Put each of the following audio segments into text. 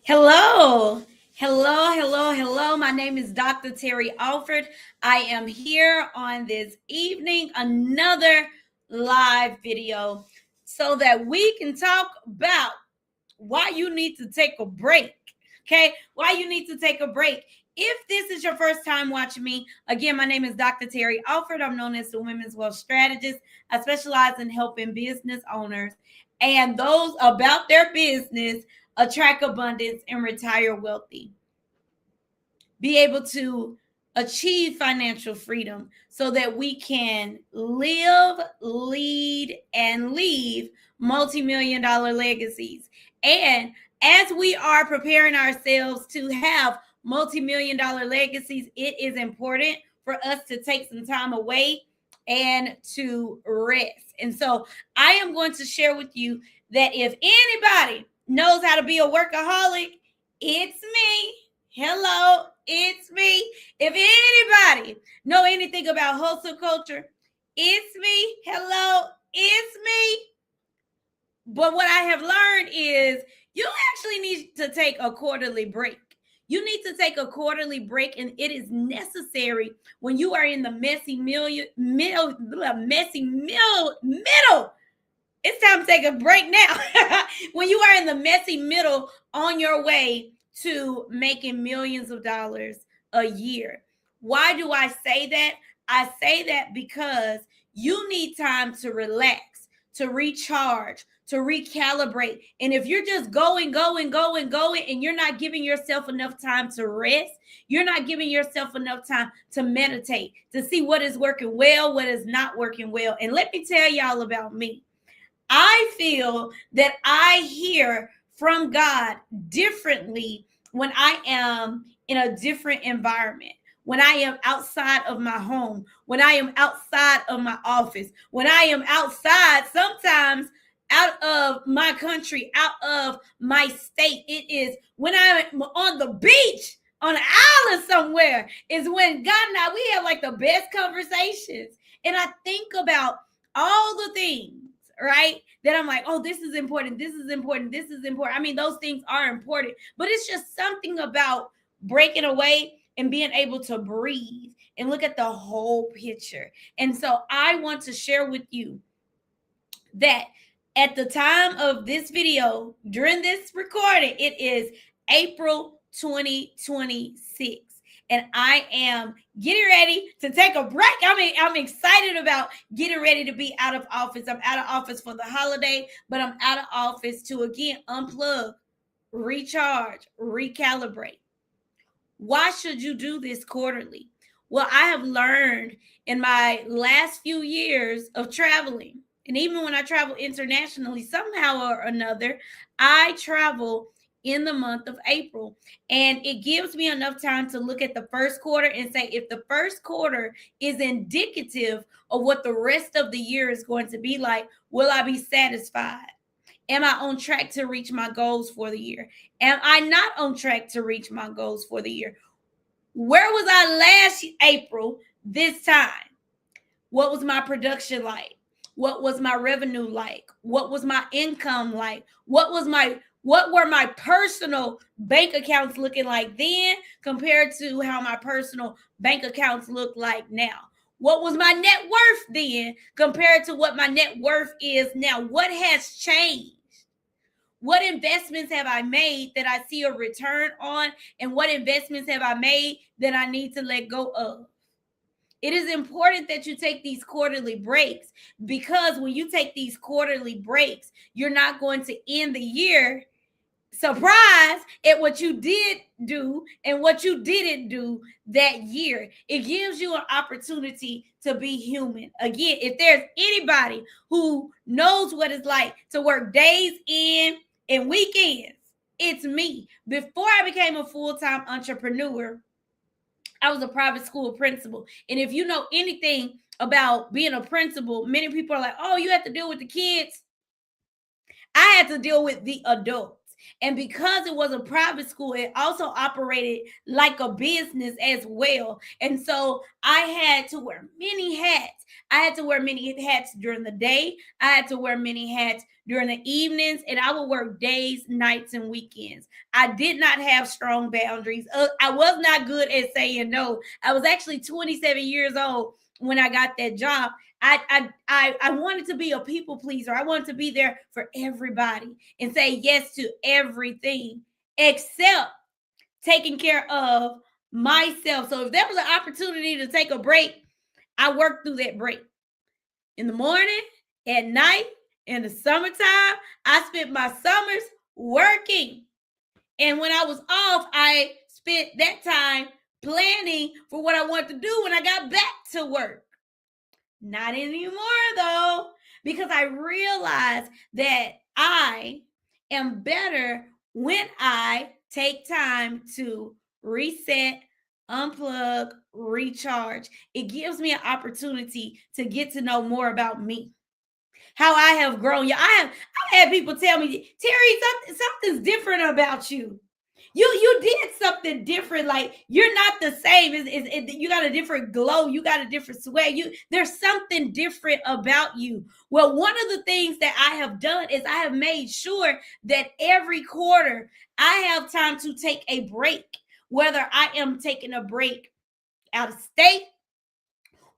Hello. Hello. My name is Dr. Terry Alford. I am here on this evening, another live video, so that we can talk about why you need to take a break. Okay, why you need to take a break. If this is your first time watching me, again, my name is Dr. Terry Alford. I'm known as the Women's Wealth Strategist. I specialize in helping business owners and those about their business attract abundance and retire wealthy. Be able to achieve financial freedom so that we can live, lead, and leave multi-million-dollar legacies. And as we are preparing ourselves to have multi-million-dollar legacies, it is important for us to take some time away and to rest. And so I am going to share with you that if anybody knows how to be a workaholic, it's me. Hello, it's me. If anybody know anything about hustle culture, it's me. Hello, it's me. But what I have learned is you actually need to take a quarterly break. You need to take a quarterly break, and it is necessary when you are in the messy middle. It's time to take a break now. When you are in the messy middle on your way to making millions of dollars a year. Why do I say that? I say that because you need time to relax, to recharge, to recalibrate. And if you're just going, and you're not giving yourself enough time to rest, you're not giving yourself enough time to meditate, to see what is working well, what is not working well. And let me tell y'all about me. I feel that I hear from God differently when I am in a different environment, when I am outside of my home, when I am outside of my office, when I am outside, sometimes out of my country, out of my state. It is when I'm on the beach, on an island somewhere, is when God and I, we have like the best conversations. And I think about all the things, right? That I'm like, oh, this is important. This is important. This is important. I mean, those things are important, but it's just something about breaking away and being able to breathe and look at the whole picture. And so I want to share with you that at the time of this video, during this recording, it is April 2026. And I am getting ready to take a break. I'm excited about getting ready to be out of office. I'm out of office for the holiday, but I'm out of office to, again, unplug, recharge, recalibrate. Why should you do this quarterly? Well, I have learned in my last few years of traveling, and even when I travel internationally, somehow or another, I travel in the month of April. And it gives me enough time to look at the first quarter and say, if the first quarter is indicative of what the rest of the year is going to be like, will I be satisfied? Am I on track to reach my goals for the year? Am I not on track to reach my goals for the year? Where was I last April this time? What was my production like? What was my revenue like? What was my income like? What were my personal bank accounts looking like then compared to how my personal bank accounts look like now? What was my net worth then compared to what my net worth is now? What has changed? What investments have I made that I see a return on? And what investments have I made that I need to let go of? It is important that you take these quarterly breaks, because when you take these quarterly breaks, you're not going to end the year surprised at what you did do and what you didn't do that year. It gives you an opportunity to be human. Again, if there's anybody who knows what it's like to work days in and weekends, it's me. Before I became a full-time entrepreneur, I was a private school principal. And if you know anything about being a principal, many people are like, oh, you have to deal with the kids. I had to deal with the adults. And because it was a private school, it also operated like a business as well. And so I had to wear many hats. I had to wear many hats during the day. I had to wear many hats during the evenings, and I would work days, nights, and weekends. I did not have strong boundaries. I was not good at saying no. I was actually 27 years old when I got that job. I wanted to be a people pleaser. I wanted to be there for everybody and say yes to everything except taking care of myself. So if there was an opportunity to take a break, I worked through that break. In the morning, at night, in the summertime, I spent my summers working. And when I was off, I spent that time planning for what I wanted to do when I got back to work. Not anymore, though, because I realized that I am better when I take time to reset, unplug, recharge. It gives me an opportunity to get to know more about me, how I have grown. Yeah, I've had people tell me, Terry, something's different about you. You did something different. Like, you're not the same. You got a different glow. You got a different sway. There's something different about you. Well, one of the things that I have done is I have made sure that every quarter I have time to take a break, whether I am taking a break out of state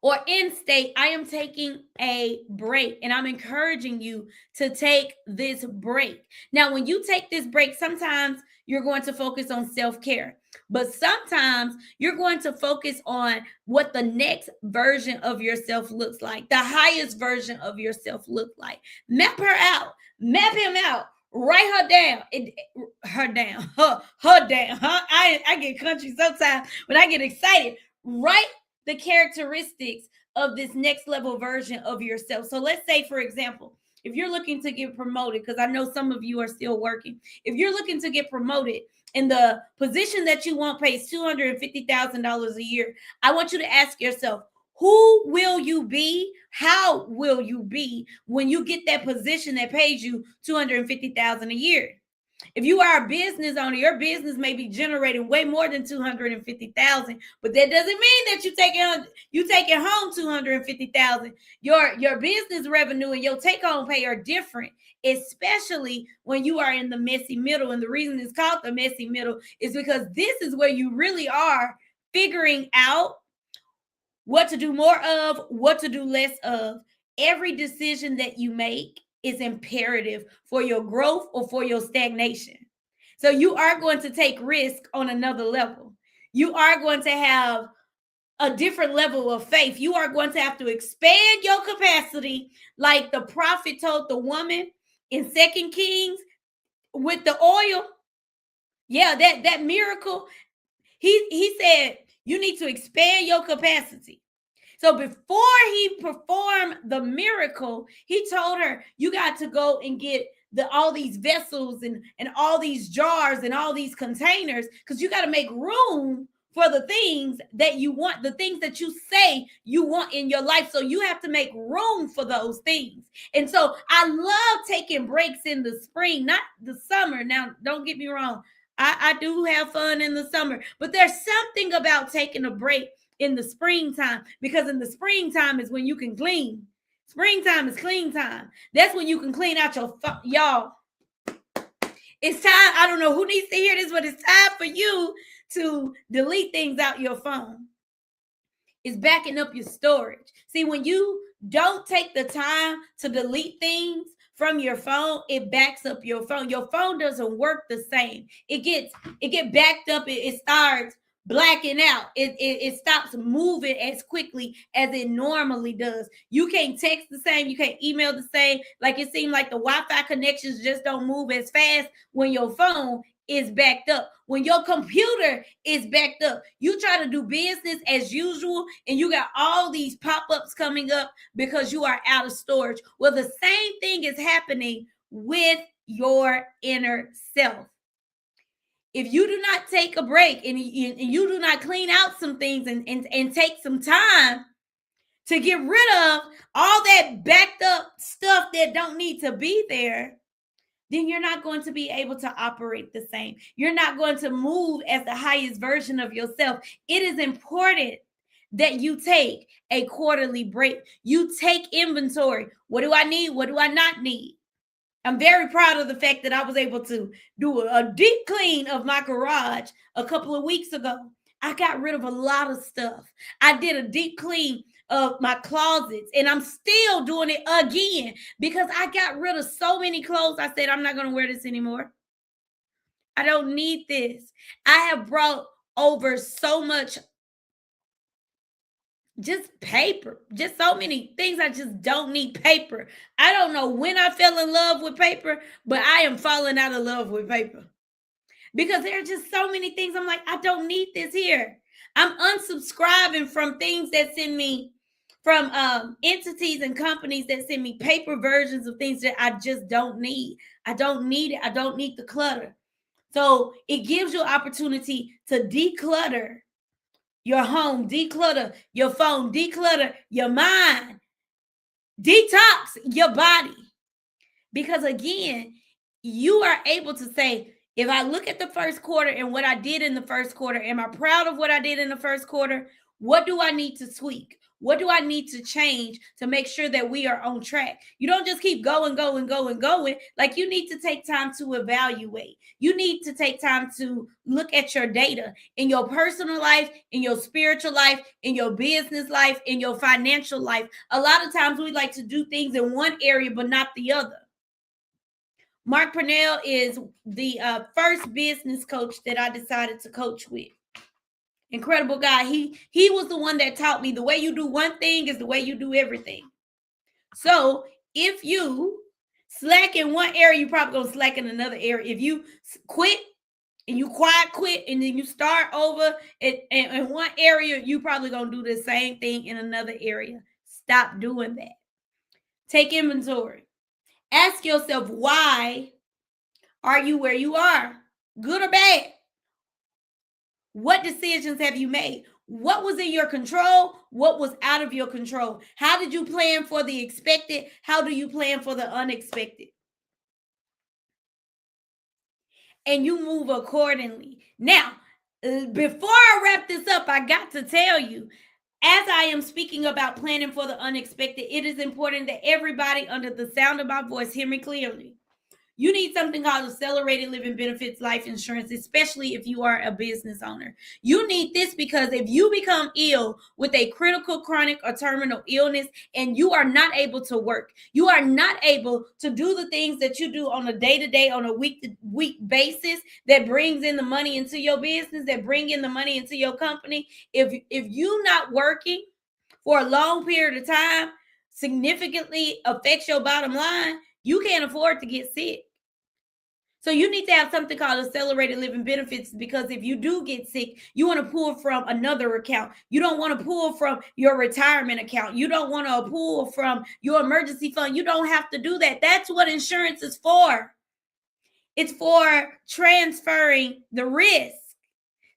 or in state. I am taking a break, and I'm encouraging you to take this break. Now, when you take this break, sometimes you're going to focus on self-care, but sometimes you're going to focus on what the next version of yourself looks like, the highest version of yourself look like. Map her out, map him out, write her down. Her down. Huh? I get country sometimes when I get excited. Write the characteristics of this next level version of yourself. So let's say, for example, if you're looking to get promoted, because I know some of you are still working, if you're looking to get promoted and the position that you want pays $250,000 a year, I want you to ask yourself, who will you be? How will you be when you get that position that pays you $250,000 a year? If you are a business owner, your business may be generating way more than $250,000, but that doesn't mean that you take it home $250,000. Your business revenue and your take home pay are different, especially when you are in the messy middle. And the reason it's called the messy middle is because this is where you really are figuring out what to do more of, what to do less of. Every decision that you make is imperative for your growth or for your stagnation. So you are going to take risk on another level. You are going to have a different level of faith. You are going to have to expand your capacity, like the prophet told the woman in 2 Kings with the oil. Yeah, that miracle. He said you need to expand your capacity. So before he performed the miracle, he told her, you got to go and get all these vessels and all these jars and all these containers, because you got to make room for the things that you want, the things that you say you want in your life. So you have to make room for those things. And so I love taking breaks in the spring, not the summer. Now, don't get me wrong. I do have fun in the summer, but there's something about taking a break in the springtime, because in the springtime is when you can clean. Springtime is clean time. That's when you can clean out y'all. It's time. I don't know who needs to hear this, but it's time for you to delete things out your phone. It's backing up your storage. See, when you don't take the time to delete things from your phone, it backs up your phone. Your phone doesn't work the same. It gets backed up. It starts blacking out. It stops moving as quickly as it normally does. You can't text the same. You can't email the same. Like, it seems like the Wi-Fi connections just don't move as fast when your phone is backed up. When your computer is backed up, you try to do business as usual and you got all these pop-ups coming up because you are out of storage. Well, the same thing is happening with your inner self. If you do not take a break and you do not clean out some things and take some time to get rid of all that backed up stuff that don't need to be there, then you're not going to be able to operate the same. You're not going to move as the highest version of yourself. It is important that you take a quarterly break. You take inventory. What do I need? What do I not need? I'm very proud of the fact that I was able to do a deep clean of my garage a couple of weeks ago. I got rid of a lot of stuff. I did a deep clean of my closets, and I'm still doing it again because I got rid of so many clothes. I said, I'm not going to wear this anymore. I don't need this. I have brought over so much just paper, just so many things. I just don't need paper. I don't know when I fell in love with paper, but I am falling out of love with paper because there are just so many things. I'm like, I don't need this here. I'm unsubscribing from things that send me from entities and companies that send me paper versions of things that I just don't need. I don't need it. I don't need the clutter. So it gives you opportunity to declutter your home, declutter your phone, declutter your mind, detox your body. Because again, you are able to say, if I look at the first quarter and what I did in the first quarter, am I proud of what I did in the first quarter? What do I need to tweak? What do I need to change to make sure that we are on track? You don't just keep going. Like, you need to take time to evaluate. You need to take time to look at your data in your personal life, in your spiritual life, in your business life, in your financial life. A lot of times we like to do things in one area, but not the other. Mark Purnell is the first business coach that I decided to coach with. Incredible guy. He was the one that taught me the way you do one thing is the way you do everything. So if you slack in one area, you're probably gonna slack in another area. If you quit and you quiet quit and then you start over in one area, you probably gonna do the same thing in another area. Stop doing that. Take inventory. Ask yourself, why are you where you are? Good or bad? What decisions have you made? What was in your control? What was out of your control? How did you plan for the expected? How do you plan for the unexpected? And you move accordingly. Now, before I wrap this up, I got to tell you, as I am speaking about planning for the unexpected, it is important that everybody under the sound of my voice hear me clearly. You need something called accelerated living benefits life insurance, especially if you are a business owner. You need this because if you become ill with a critical, chronic, or terminal illness and you are not able to work, you are not able to do the things that you do on a day-to-day, on a week-to-week basis that brings in the money into your business, that bring in the money into your company. If you're not working for a long period of time, significantly affects your bottom line, you can't afford to get sick. So you need to have something called accelerated living benefits, because if you do get sick, you want to pull from another account. You don't want to pull from your retirement account. You don't want to pull from your emergency fund. You don't have to do that. That's what insurance is for. It's for transferring the risk.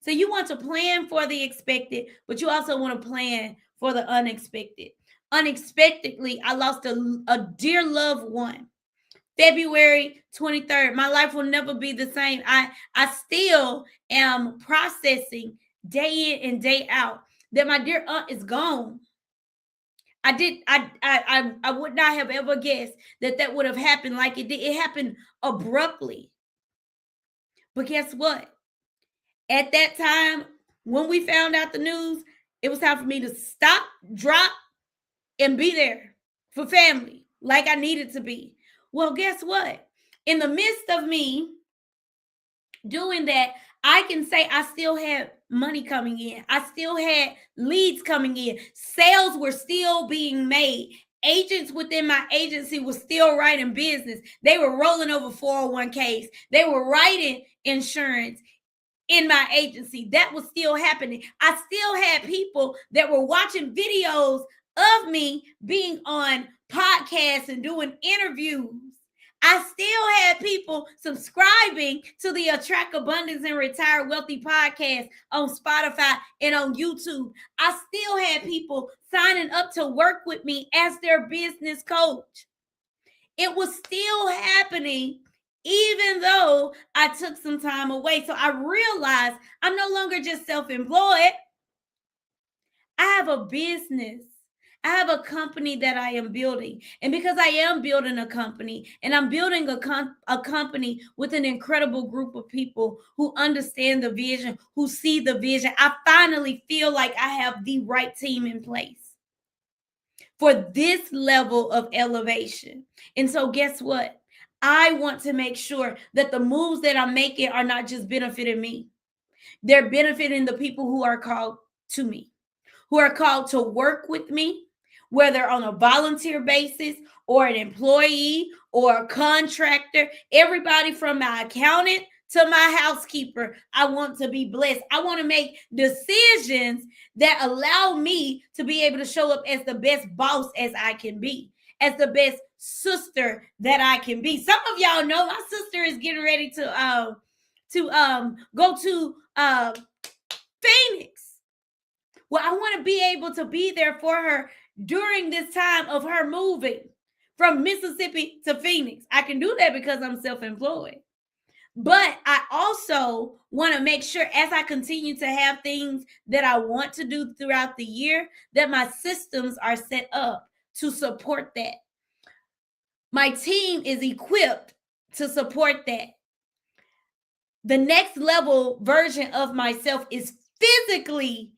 So you want to plan for the expected, but you also want to plan for the unexpected. Unexpectedly, I lost a dear loved one. February 23rd. My life will never be the same. I still am processing day in and day out that my dear aunt is gone. I would not have ever guessed that would have happened like it did. It happened abruptly. But guess what? At that time, when we found out the news, it was time for me to stop, drop, and be there for family like I needed to be. Well, guess what? In the midst of me doing that, I can say I still had money coming in. I still had leads coming in. Sales were still being made. Agents within my agency were still writing business. They were rolling over 401ks. They were writing insurance in my agency. That was still happening. I still had people that were watching videos of me being on podcasts and doing interviews. I still had people subscribing to the Attract Abundance and Retire Wealthy podcast on Spotify and on YouTube. I still had people signing up to work with me as their business coach. It was still happening even though I took some time away. So I realized I'm no longer just self-employed. I have a business. I have a company that I am building. And because I am building a company, and I'm building a company with an incredible group of people who understand the vision, who see the vision, I finally feel like I have the right team in place for this level of elevation. And so guess what? I want to make sure that the moves that I'm making are not just benefiting me. They're benefiting the people who are called to me, who are called to work with me, whether on a volunteer basis or an employee or a contractor. Everybody from my accountant to my housekeeper, I want to be blessed. I want to make decisions that allow me to be able to show up as the best boss as I can be, as the best sister that I can be. Some of y'all know my sister is getting ready to go to Phoenix. Well, I want to be able to be there for her during this time of her moving from Mississippi to Phoenix. I can do that because I'm self-employed. But I also want to make sure, as I continue to have things that I want to do throughout the year, that my systems are set up to support that. My team is equipped to support that. The next level version of myself is physically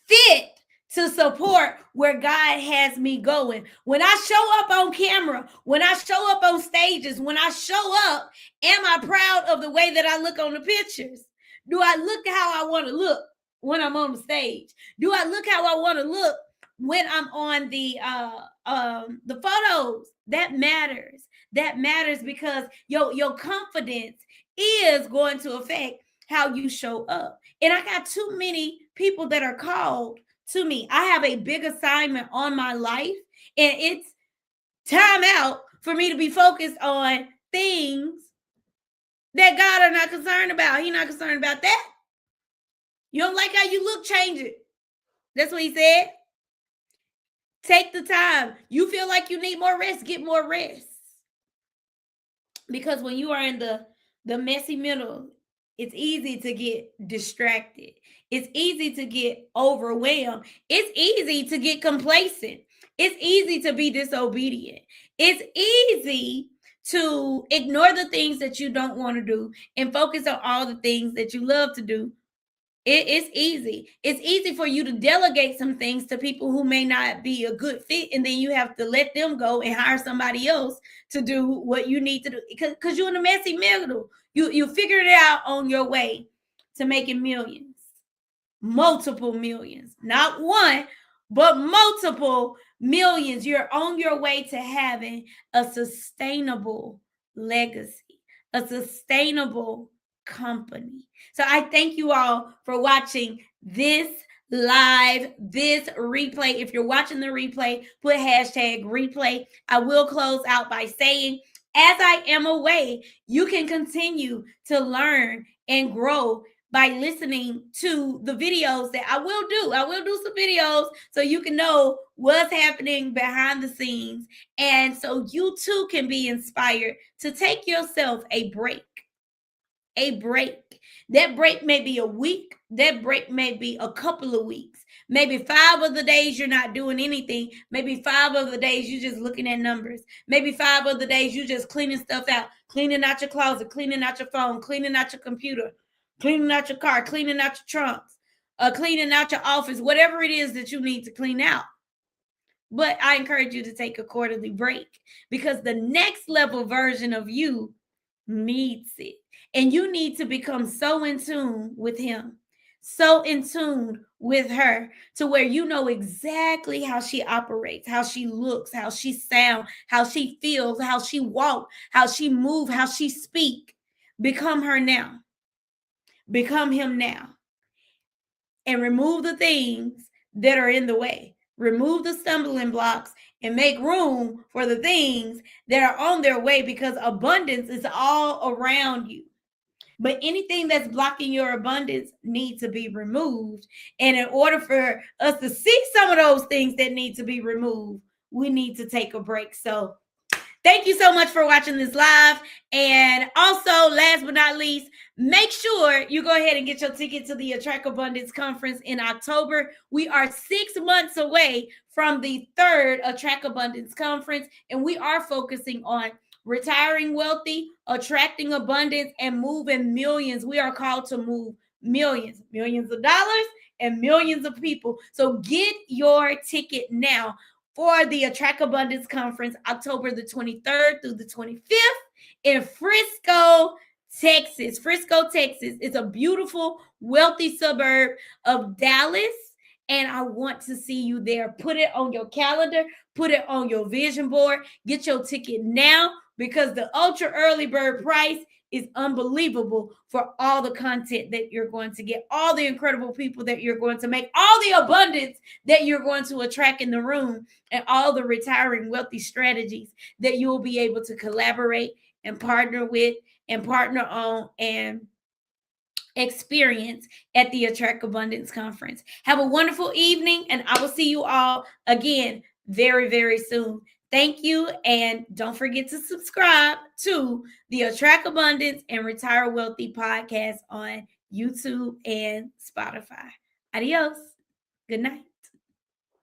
fit to support where God has me going. When I show up on camera, when I show up on stages, when I show up, am I proud of the way that I look on the pictures? Do I look how I want to look when I'm on the stage? Do I look how I want to look when I'm on the photos? That matters. That matters because your confidence is going to affect how you show up. And I got too many people that are called to me. I have a big assignment on my life, and it's time out for me to be focused on things that God are not concerned about. He's not concerned about that. You don't like how you look, change it. That's what he said. Take the time. You feel like you need more rest, get more rest. Because when you are in the messy middle, it's easy to get distracted. It's easy to get overwhelmed. It's easy to get complacent. It's easy to be disobedient. It's easy to ignore the things that you don't want to do and focus on all the things that you love to do. It's easy. It's easy for you to delegate some things to people who may not be a good fit, and then you have to let them go and hire somebody else to do what you need to do because you're in a messy middle. You figured it out on your way to making millions, multiple millions, not one, but multiple millions. You're on your way to having a sustainable legacy, a sustainable company. So I thank you all for watching this live, this replay. If you're watching the replay, put hashtag replay. I will close out by saying, as I am away, you can continue to learn and grow by listening to the videos that I will do. I will do some videos so you can know what's happening behind the scenes. And so you too can be inspired to take yourself a break. A break. That break may be a week. That break may be a couple of weeks. Maybe 5 of the days you're not doing anything. Maybe 5 of the days you're just looking at numbers. Maybe 5 of the days you're just cleaning stuff out, cleaning out your closet, cleaning out your phone, cleaning out your computer, cleaning out your car, cleaning out your trunks, cleaning out your office, whatever it is that you need to clean out. But I encourage you to take a quarterly break because the next level version of you needs it. And you need to become so in tune with him, so in tune with her, to where you know exactly how she operates, how she looks, how she sounds, how she feels, how she walks, how she moves, how she speaks. Become her now. Become him now. And remove the things that are in the way. Remove the stumbling blocks and make room for the things that are on their way, because abundance is all around you. But anything that's blocking your abundance needs to be removed. And in order for us to see some of those things that need to be removed, we need to take a break. So Thank you so much for watching this live. And also, last but not least, make sure you go ahead and get your ticket to the Attract Abundance Conference in October. We are 6 months away from the third Attract Abundance Conference, and we are focusing on retiring wealthy, attracting abundance, and moving millions. We are called to move millions of dollars and millions of people. So get your ticket now for the Attract Abundance Conference, October the 23rd through the 25th in Frisco, Texas. Frisco, Texas is a beautiful, wealthy suburb of Dallas, and I want to see you there. Put it on your calendar, put it on your vision board. Get your ticket now because the ultra early bird price is unbelievable for all the content that you're going to get, all the incredible people that you're going to make, all the abundance that you're going to attract in the room, and all the retiring wealthy strategies that you will be able to collaborate and partner with and partner on and experience at the Attract Abundance Conference. Have a wonderful evening, and I will see you all again very, very soon. Thank you, and don't forget to subscribe to the Attract Abundance and Retire Wealthy podcast on YouTube and Spotify. Adios. Good night.